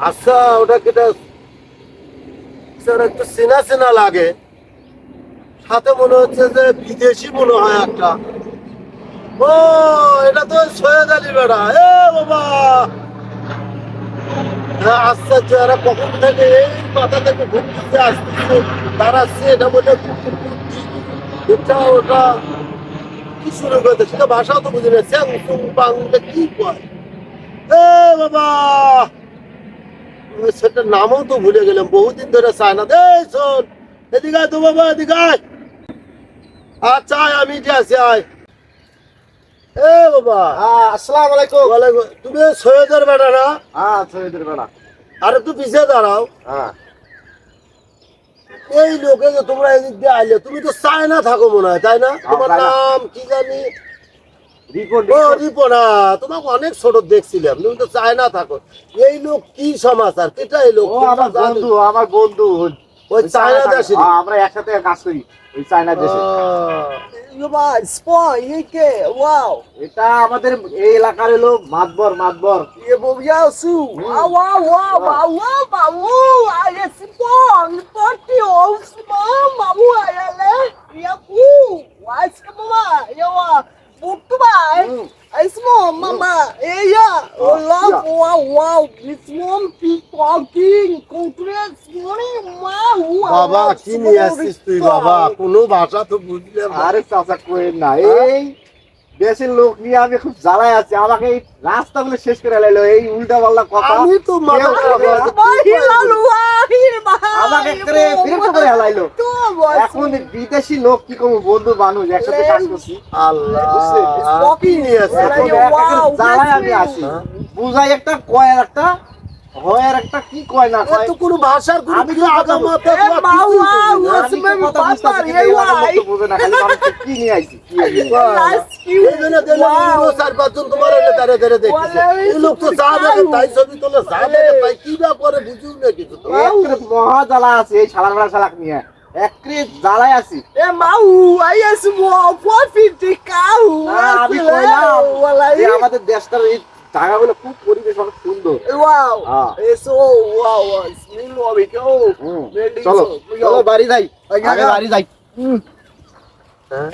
আচ্ছা, ওটা কেটা একটু চেনা চেনা লাগে, সাথে মনে হচ্ছে যে বিদেশি মনে হয় একটা। ও, এটা তো সৈয়দ আলী বেড়া। এ বাবা, হ্যাঁ আশ্চর্য, এরা কখন থেকে এই মাথা থেকে ঘুরতেছে আসতেছে দাঁড়াচ্ছে, এটা বলে কুকুর কুকুর, এটা ওটা কি শুরু করতে, সেটা ভাষাও তো বুঝি না, স্যাং সুং বাংলা কি কয়। এ বাবা, সেটার নামও তো ভুলে গেলাম, বহুদিন ধরে চায় না। এই শোন, এদিকে আয় তো বাবা, এদিকে আয়। আচ্ছা আয়, আমি যে আছি, আয়। এ বাবা, আসসালামু আলাইকুম। ওয়ালাইকুম। তুমি সৈয়দের বেটা না? হ্যাঁ, সৈয়দের বেড়া। আর একটু পিছিয়ে দাঁড়াও। হ্যাঁ, এই লোকে যে তোমরা এদিক দিয়ে আইলে, তুমি তো চায়না থাকো মনে হয়, তাই না? তোমার চায়না। নাম কি জানি? রিপোর্ট ও রিপোনা, তোমাকে অনেক ছোট দেখছিলাম, তুমি তো চায়না থাকো। এই লোক কি সমাচার, কেটা এই লোক? ও আমার বন্ধু, আমার বন্ধু। ওই চায়না দেশে আমরা একসাথে কাজ করি ওই চায়না দেশে। Wow, এটা আমাদের এই eলাকার হলো Matbar Matbar. yeah, but yeah, so wow, wow, wow, wow, wow, wow, I just born, party of small, mamu, I yeah, cool, what's the mama, yeah, book to buy, I small, mama, yeah, oh, love, wow, wow, this mom, talking, congrats, morning, wow, বাবা কি নিয়ে আসছিস তুই বাবা? কোনো ভাষা তো বুঝলাম না। আরে চাচা কইেন না, এই দেশের লোক নিয়ে আমি খুব জ্বালায় আছি। আমাকে এই রাস্তাগুলো শেষ করে লাইলো, এই উল্টা পাল্টা কথা। আমি তো মাথা আমাকে করে বিরক্ত করে হেলাইলো। এখন বিদেশি লোক কি করবো, বন্ধু মানুষ একসাথে কাজ করছি। আল্লাহ, কি নিয়ে আসছিস? এখন জ্বালায় আমি আসি, বুঝাই একটা কয় আর একটা হয় আর একটা কি কয় না কয়। এত কোনো ভাষার কোনো আমি কি তো আগা মাথা এ তোমার মাও, কিছুই মাও, বুঝি না। আমি তো কথা বুঝতাছি, কিন্তু এই আমার মতো বুঝে না, খালি মানুষকে কি নিয়ে আইছি, কি নিয়ে আইছি। এই জন্য দেখলাম ইউরো 4-5 জন তোমার এনে দাঁড়ে দাঁড়ে দেখতেছে। এই লোক তো যা দেখে তাই ছবি তোলে, যা দেখে তাই কি না করে বুঝিও না কিছু তো। একরে মহা জ্বালা আছে এই শালার বেড়া শালাক নিয়ে, একরে জ্বালায় আছি। É mau, aí esse pode ficar, আমি কইলাম যে আমাদের দেশটার এই জায়গাগুলো খুব পরিবেশ অনেক সুন্দর। Uau, Ah. isso, uau, lindo, amigo. চলো চলো বাড়ি যাই, আগে বাড়ি যাই। হ্যাঁ,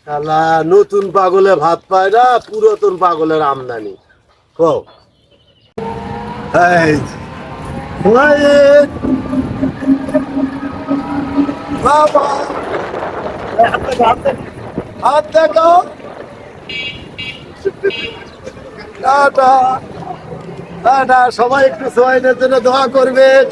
শালা নতুন পাগলে ভাত পায় না, পুরাতন পাগলের আমদানি। কও এই ওয়াইদ বাবা, হাত দেখো, টাটা টাটা। সবাই একটু সোয়াইনের জন্য দোয়া করবেন।